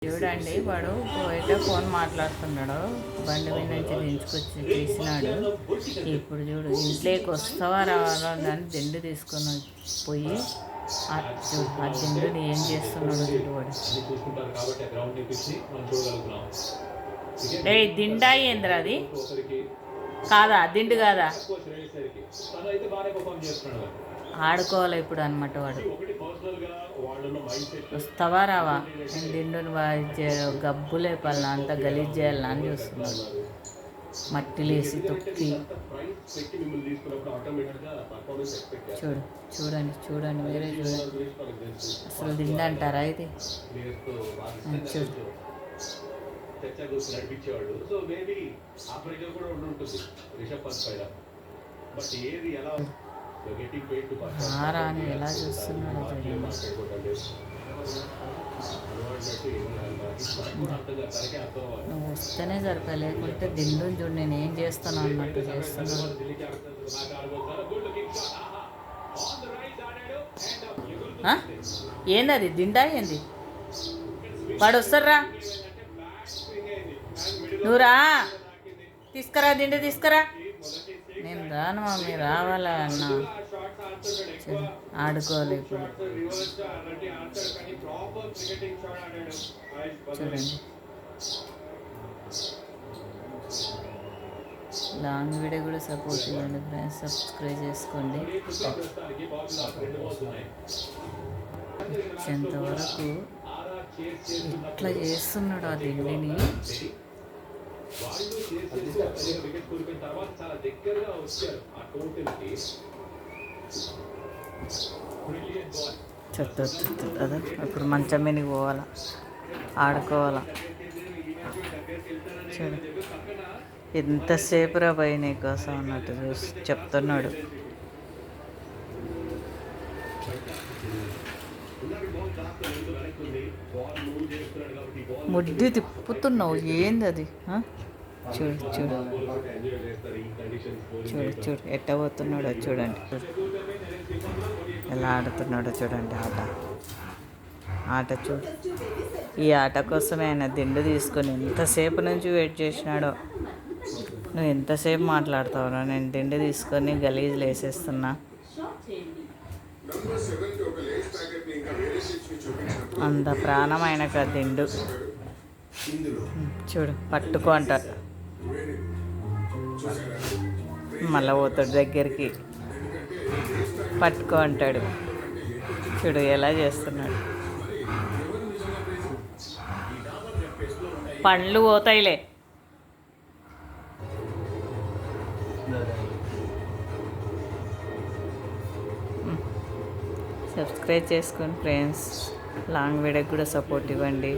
చూడండి వాడు పోయితే ఫోన్ మాట్లాడుతున్నాడు, బండి మీద నుంచి దించుకొచ్చి తీసినాడు. ఇప్పుడు చూడు ఇంట్లోకి వస్తావా రావాలా అని దిండు తీసుకొని పోయి ఆ దిండుని ఏం చేస్తున్నాడు చూడు వాడు. ఏ దిండా ఏంద్రా అది? కాదా దిండు కాదా? ఆడుకోవాలి ఇప్పుడు అనమాట వాడు. వస్తావా రావా? నేను దిండుని గబ్బు లేపాలనా, అంత గలీజ్ చేయాలనా అని చూస్తున్నాడు. మట్టిలేసి తొక్కి చూడు చూడండి చూడండి మీరే చూడండి. అసలు దిండు అంటారా ఇది? చూడు నడిపించేవాడు. సో మేబీ ఆ ప్రెజర్ కూడా ఉంటుంది రిషబ్ పంత్ పైన. బట్ ఏది ఎలా అని ఎలా చూస్తున్నాడు నువ్వు వస్తేనే సరిపోయి, లేకుంటే దిండు చూడు నేను ఏం చేస్తాను అన్నట్టు చేస్తున్నాను. ఏంది దిండా ఏంది? వాడు వస్తారా? నువ్వురా, తీసుకురా దిండు తీసుకురా. నేను రాను మమ్మీ, రావాలా అన్న. ఆడుకోవాలి ఇప్పుడు. చూడండి లాంగ్ వీడియో కూడా సపోర్ట్ ఇవ్వండి ఫ్రెండ్స్, సబ్స్క్రైబ్ చేసుకోండి. ఎంతవరకు ఇట్లా చేస్తున్నాడు ఆ దిండిని. చెత్త అదే ఇప్పుడు మంచం మీదకి పోవాలా, ఆడుకోవాలా. చూడు ఎంతసేపు రా పోయి నీకోసం అన్నట్టు చూసి చెప్తున్నాడు. ముడ్డి తిప్పుతున్నావు ఏంది అది? చూడు చూడు చూడు చూడు ఎట్ట పోతున్నాడో చూడండి, ఎలా ఆడుతున్నాడో చూడండి. ఆట చూడు. ఈ ఆట కోసమే ఆయన దిండు తీసుకొని ఎంతసేపు నుంచి వెయిట్ చేసినాడో. నువ్వు ఎంతసేపు మాట్లాడతావురా? నేను దిండు తీసుకొని గలీజులు వేసేస్తున్నా. అంత ప్రాణం ఆయనకు ఆ దిండు. చూడు పట్టుకో అంటారు, మళ్ళీ పోతాడు దగ్గరికి, పట్టుకో అంటాడు. చూడు ఎలా చేస్తున్నాడు. పండ్లు పోతాయిలే. సబ్స్క్రైబ్ చేసుకోండి ఫ్రెండ్స్, లాంగ్ వీడియోకి కూడా సపోర్ట్ ఇవ్వండి.